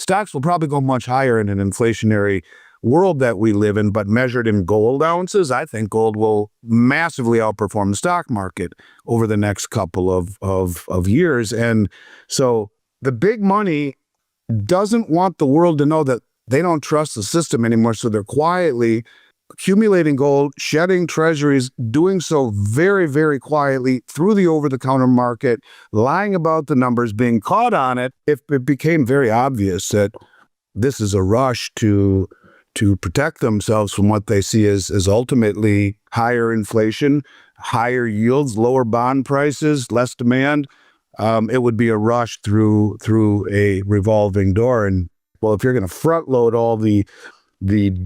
Stocks will probably go much higher in an inflationary world that we live in, but measured in gold ounces, I think gold will massively outperform the stock market over the next couple of years. And so the big money doesn't want the world to know that they don't trust the system anymore. So they're quietly accumulating gold, shedding treasuries, doing so very, very quietly through the over-the-counter market, lying about the numbers, being caught on it. If it became very obvious that this is a rush to protect themselves from what they see as ultimately higher inflation, higher yields, lower bond prices, less demand, it would be a rush through a revolving door. And well, if you're going to front load all the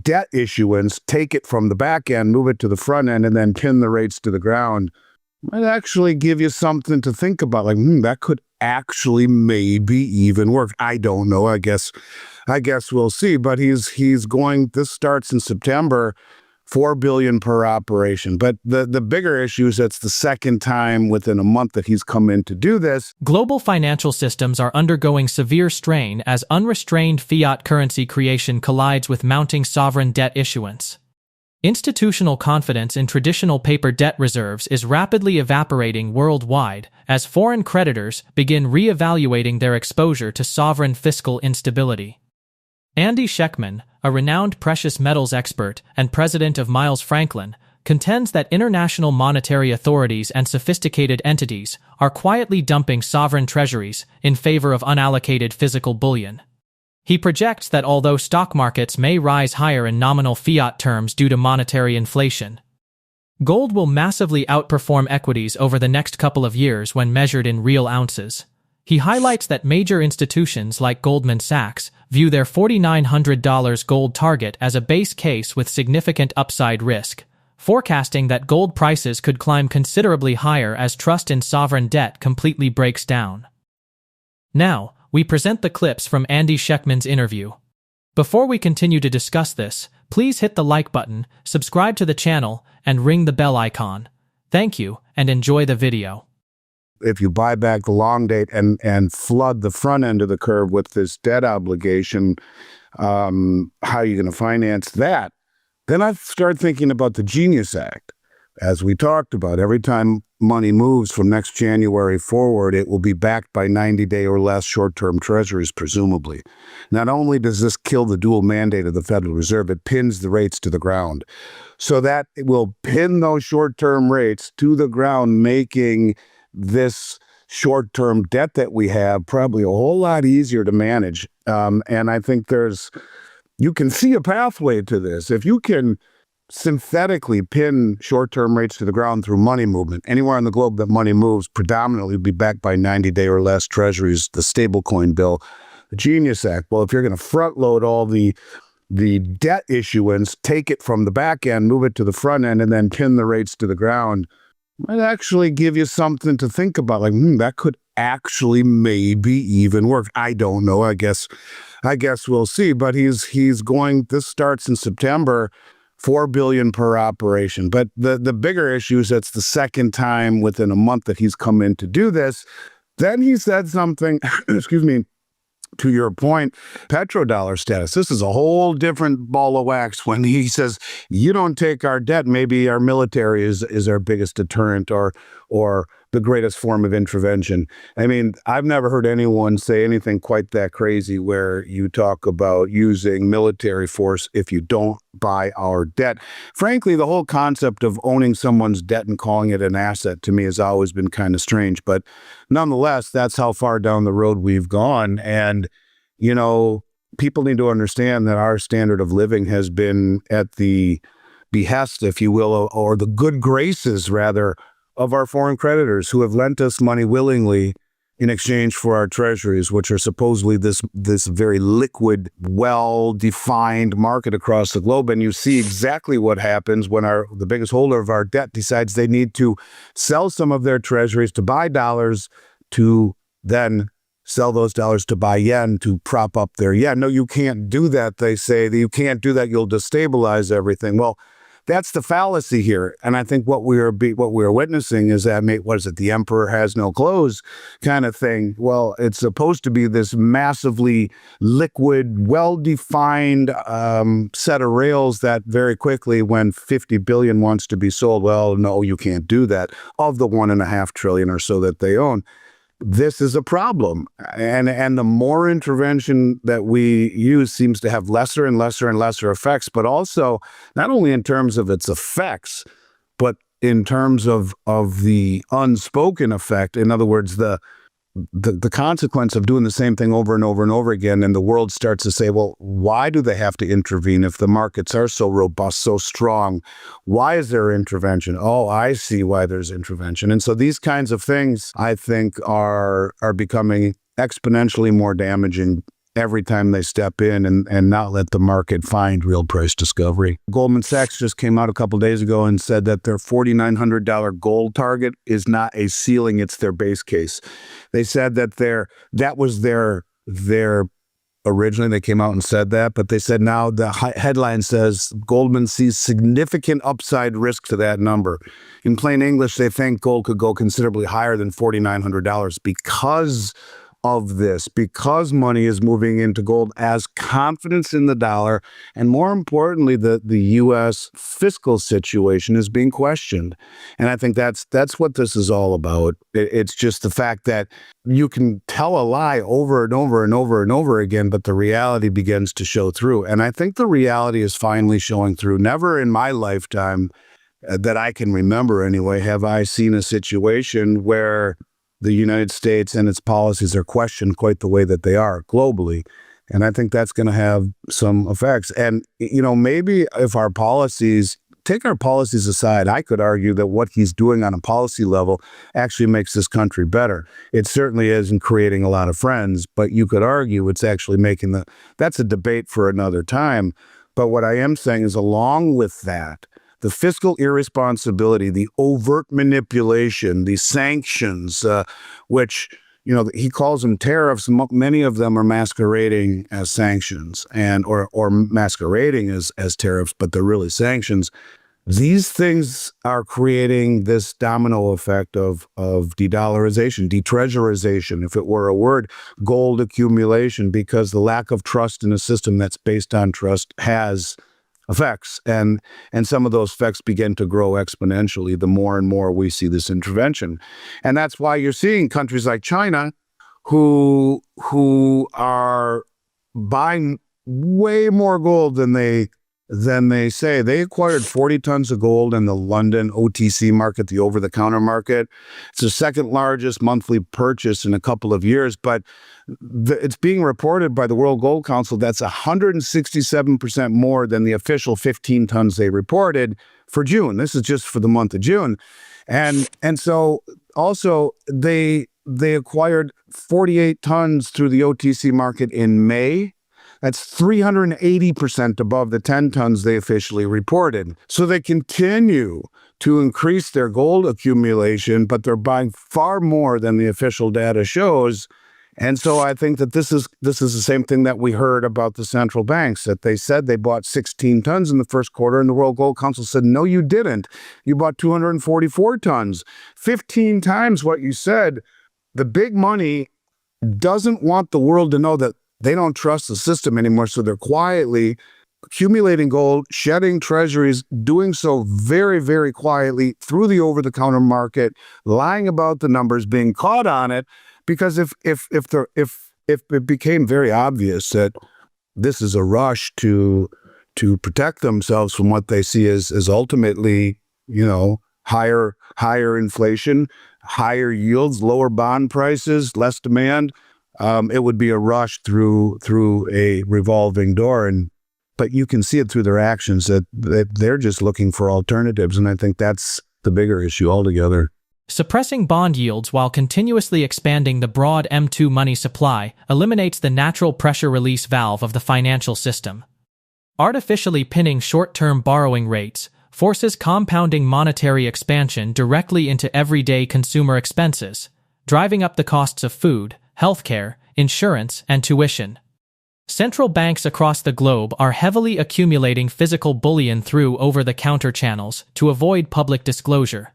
debt issuance, take it from the back end, move it to the front end, and then pin the rates to the ground, might actually give you something to think about. Like, that could actually maybe even work. I don't know. I guess we'll see. But he's going. This starts in September. $4 billion per operation. But the bigger issue is that's the second time within a month that he's come in to do this. Global financial systems are undergoing severe strain as unrestrained fiat currency creation collides with mounting sovereign debt issuance. Institutional confidence in traditional paper debt reserves is rapidly evaporating worldwide as foreign creditors begin reevaluating their exposure to sovereign fiscal instability. Andy Schectman, a renowned precious metals expert and president of Miles Franklin, contends that international monetary authorities and sophisticated entities are quietly dumping sovereign treasuries in favor of unallocated physical bullion. He projects that although stock markets may rise higher in nominal fiat terms due to monetary inflation, gold will massively outperform equities over the next couple of years when measured in real ounces. He highlights that major institutions like Goldman Sachs view their $4,900 gold target as a base case with significant upside risk, forecasting that gold prices could climb considerably higher as trust in sovereign debt completely breaks down. Now, we present the clips from Andy Schectman's interview. Before we continue to discuss this, please hit the like button, subscribe to the channel, and ring the bell icon. Thank you, and enjoy the video. If you buy back the long date and flood the front end of the curve with this debt obligation, how are you going to finance that? Then I start thinking about the Genius Act. As we talked about, every time money moves from next January forward, it will be backed by 90-day or less short-term treasuries, presumably. Not only does this kill the dual mandate of the Federal Reserve, it pins the rates to the ground. So that it will pin those short-term rates to the ground, making this short-term debt that we have probably a whole lot easier to manage. And I think you can see a pathway to this. If you can synthetically pin short-term rates to the ground through money movement, anywhere in the globe that money moves, predominantly will be backed by 90-day or less treasuries, the stablecoin bill, the Genius Act. Well, if you're going to front-load all the debt issuance, take it from the back end, move it to the front end, and then pin the rates to the ground, might actually give you something to think about. Like, that could actually maybe even work. I don't know. I guess we'll see. But he's going. This starts in September. $4 billion per operation. But the bigger issue is that's the second time within a month that he's come in to do this. Then he said something. Excuse me. To your point, petrodollar status. This is a whole different ball of wax when he says, you don't take our debt, maybe our military is our biggest deterrent or the greatest form of intervention. I mean, I've never heard anyone say anything quite that crazy where you talk about using military force if you don't buy our debt. Frankly, the whole concept of owning someone's debt and calling it an asset to me has always been kind of strange. But nonetheless, that's how far down the road we've gone. And, people need to understand that our standard of living has been at the behest, if you will, or the good graces, rather, of our foreign creditors who have lent us money willingly in exchange for our treasuries, which are supposedly this very liquid, well-defined market across the globe. And you see exactly what happens when the biggest holder of our debt decides they need to sell some of their treasuries to buy dollars, to then sell those dollars to buy yen to prop up their yen. No, you can't do that, they say. You can't do that, you'll destabilize everything. Well, that's the fallacy here. And I think what we're witnessing is that, what is it, the emperor has no clothes kind of thing. Well, it's supposed to be this massively liquid, well-defined set of rails that very quickly, when 50 billion wants to be sold, well, no, you can't do that, of the 1.5 trillion or so that they own. This is a problem. And the more intervention that we use seems to have lesser and lesser and lesser effects, but also not only in terms of its effects, but in terms of the unspoken effect. In other words, the consequence of doing the same thing over and over and over again, and the world starts to say, well, why do they have to intervene if the markets are so robust, so strong? Why is there intervention? Oh, I see why there's intervention. And so these kinds of things, I think, are becoming exponentially more damaging every time they step in and not let the market find real price discovery. Goldman Sachs just came out a couple days ago and said that their $4,900 gold target is not a ceiling, it's their base case. They said that that was their originally they came out and said that, but they said now the headline says Goldman sees significant upside risk to that number. In plain English, they think gold could go considerably higher than $4,900 because of this, because money is moving into gold as confidence in the dollar, and more importantly, the U.S. fiscal situation is being questioned. And I think that's what this is all about. It's just the fact that you can tell a lie over and over and over and over again, but the reality begins to show through. And I think the reality is finally showing through. Never in my lifetime, that I can remember anyway, have I seen a situation where the United States and its policies are questioned quite the way that they are globally. And I think that's going to have some effects. And, maybe if take our policies aside, I could argue that what he's doing on a policy level actually makes this country better. It certainly isn't creating a lot of friends, but you could argue it's actually that's a debate for another time. But what I am saying is, along with that, the fiscal irresponsibility, the overt manipulation, the sanctions, which, he calls them tariffs. Many of them are masquerading as sanctions or masquerading as tariffs, but they're really sanctions. These things are creating this domino effect of de-dollarization, de-treasurization, if it were a word, gold accumulation, because the lack of trust in a system that's based on trust has effects, and some of those effects begin to grow exponentially the more and more we see this intervention. And that's why you're seeing countries like China who are buying way more gold than they say. They acquired 40 tons of gold in the London OTC market, the over-the-counter market. It's the second largest monthly purchase in a couple of years, but it's being reported by the World Gold Council that's 167% more than the official 15 tons they reported for June. This is just for the month of June. And so also they acquired 48 tons through the OTC market in May. That's 380% above the 10 tons they officially reported. So they continue to increase their gold accumulation, but they're buying far more than the official data shows. And so I think that this is the same thing that we heard about the central banks, that they said they bought 16 tons in the first quarter, and the World Gold Council said, no, you didn't. You bought 244 tons, 15 times what you said. The big money doesn't want the world to know that they don't trust the system anymore, so they're quietly accumulating gold, shedding treasuries, doing so very, very quietly through the over-the-counter market, lying about the numbers, being caught on it. Because if it became very obvious that this is a rush to protect themselves from what they see as ultimately, higher inflation, higher yields, lower bond prices, less demand, it would be a rush through a revolving door. But you can see it through their actions that they're just looking for alternatives. And I think that's the bigger issue altogether. Suppressing bond yields while continuously expanding the broad M2 money supply eliminates the natural pressure release valve of the financial system. Artificially pinning short-term borrowing rates forces compounding monetary expansion directly into everyday consumer expenses, driving up the costs of food, healthcare, insurance, and tuition. Central banks across the globe are heavily accumulating physical bullion through over-the-counter channels to avoid public disclosure,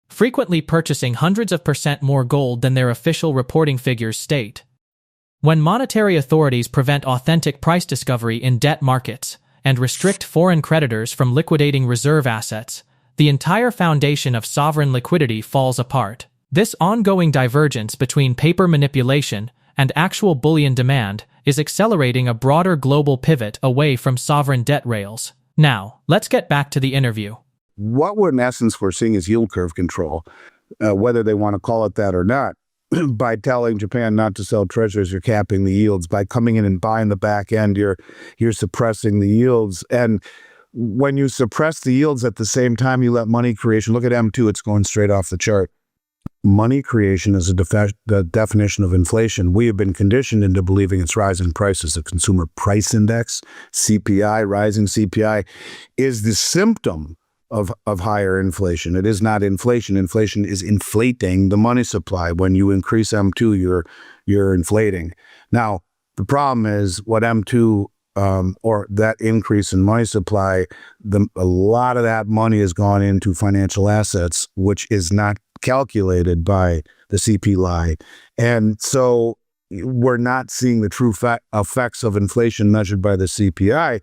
frequently purchasing hundreds of % more gold than their official reporting figures state. When monetary authorities prevent authentic price discovery in debt markets and restrict foreign creditors from liquidating reserve assets, the entire foundation of sovereign liquidity falls apart. This ongoing divergence between paper manipulation and actual bullion demand is accelerating a broader global pivot away from sovereign debt rails. Now, let's get back to the interview. What we're in essence we're seeing is yield curve control, whether they want to call it that or not. By telling Japan not to sell treasuries, you're capping the yields. By coming in and buying the back end, you're suppressing the yields. And when you suppress the yields at the same time, you let money creation. Look at M2; it's going straight off the chart. Money creation is the definition of inflation. We have been conditioned into believing it's rising prices. The consumer price index, CPI, rising CPI, is the symptom of higher inflation. It is not inflation. Inflation is inflating the money supply. When you increase M2, you're inflating. Now, the problem is what M2 or that increase in money supply, a lot of that money has gone into financial assets, which is not calculated by the CPI. And so we're not seeing the true effects of inflation measured by the CPI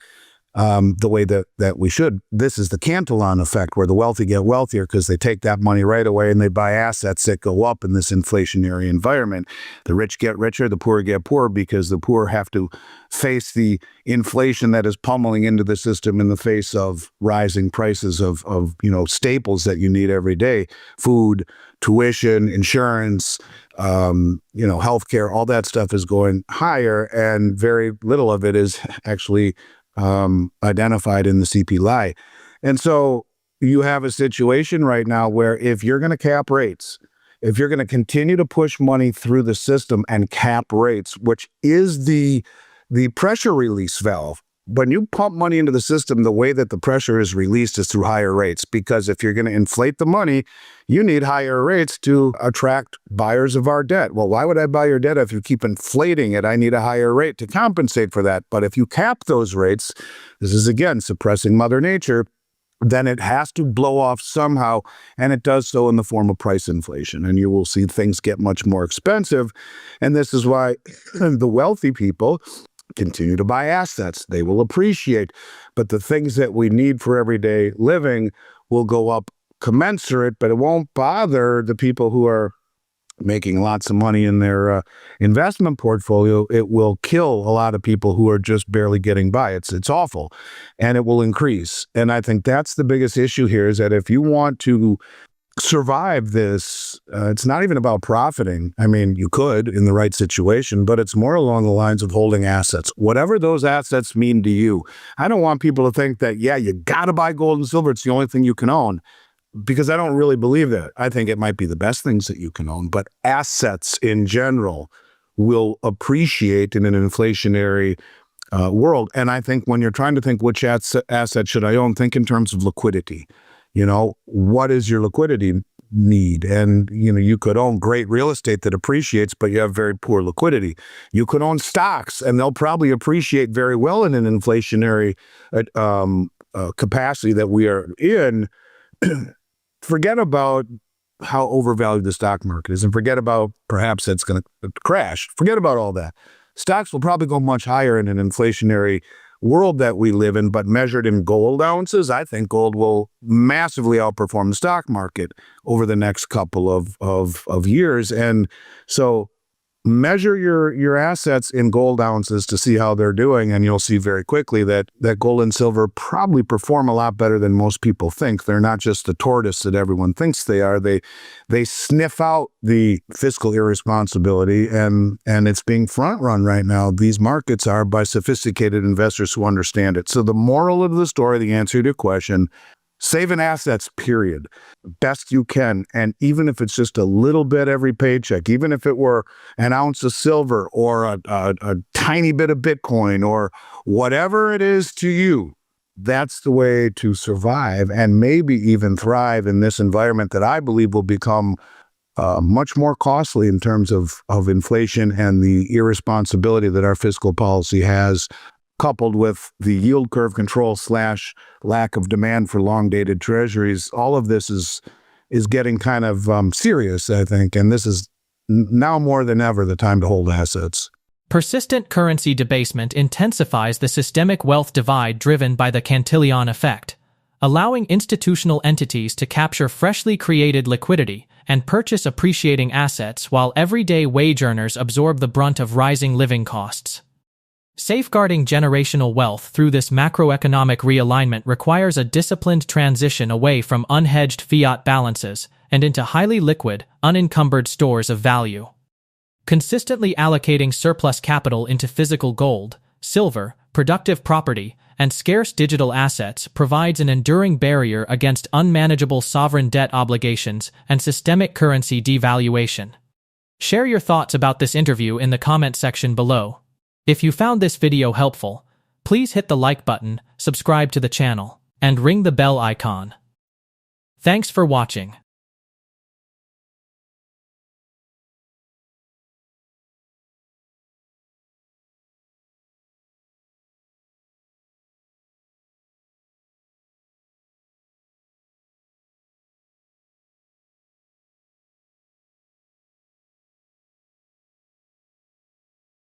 the way that we should. This is the Cantillon effect, where the wealthy get wealthier because they take that money right away and they buy assets that go up in this inflationary environment. The rich get richer, the poor get poorer, because the poor have to face the inflation that is pummeling into the system in the face of rising prices of staples that you need every day: food, tuition, insurance, healthcare. All that stuff is going higher, and very little of it is actually identified in the CPI. And so you have a situation right now where if you're going to cap rates, if you're going to continue to push money through the system and cap rates, which is the pressure release valve, when you pump money into the system, the way that the pressure is released is through higher rates. Because if you're going to inflate the money, you need higher rates to attract buyers of our debt. Well, why would I buy your debt if you keep inflating it? I need a higher rate to compensate for that. But if you cap those rates, this is again suppressing Mother Nature, then it has to blow off somehow, and it does so in the form of price inflation. And you will see things get much more expensive. And this is why the wealthy people continue to buy assets. They will appreciate, but the things that we need for everyday living will go up commensurate, but it won't bother the people who are making lots of money in their investment portfolio. It will kill a lot of people who are just barely getting by. It's awful, and it will increase. And I think that's the biggest issue here, is that if you want to survive this, it's not even about profiting. I mean, you could in the right situation, but it's more along the lines of holding assets, whatever those assets mean to you. I don't want people to think that, yeah, you got to buy gold and silver, it's the only thing you can own, because I don't really believe that. I think it might be the best things that you can own, but assets in general will appreciate in an inflationary world. And I think when you're trying to think which asset should I own, think in terms of liquidity. What is your liquidity need? And, you could own great real estate that appreciates, but you have very poor liquidity. You could own stocks, and they'll probably appreciate very well in an inflationary capacity that we are in. Forget about how overvalued the stock market is, and forget about perhaps it's going to crash. Forget about all that. Stocks will probably go much higher in an inflationary world that we live in, but measured in gold ounces, I think gold will massively outperform the stock market over the next couple of years. And so measure your assets in gold ounces to see how they're doing, and you'll see very quickly that gold and silver probably perform a lot better than most people think. They're not just the tortoise that everyone thinks they are. They sniff out the fiscal irresponsibility, and it's being front run right now. These markets are by sophisticated investors who understand it. So the moral of the story, the answer to your question: save in assets, period. Best you can. And even if it's just a little bit every paycheck, even if it were an ounce of silver or a tiny bit of Bitcoin or whatever it is to you, that's the way to survive and maybe even thrive in this environment that I believe will become much more costly in terms of inflation and the irresponsibility that our fiscal policy has, coupled with the yield curve control / lack of demand for long-dated treasuries. All of this is getting kind of serious, I think, and this is now more than ever the time to hold assets. Persistent currency debasement intensifies the systemic wealth divide driven by the Cantillon effect, allowing institutional entities to capture freshly created liquidity and purchase appreciating assets while everyday wage earners absorb the brunt of rising living costs. Safeguarding generational wealth through this macroeconomic realignment requires a disciplined transition away from unhedged fiat balances and into highly liquid, unencumbered stores of value. Consistently allocating surplus capital into physical gold, silver, productive property, and scarce digital assets provides an enduring barrier against unmanageable sovereign debt obligations and systemic currency devaluation. Share your thoughts about this interview in the comment section below. If you found this video helpful, please hit the like button, subscribe to the channel, and ring the bell icon. Thanks for watching.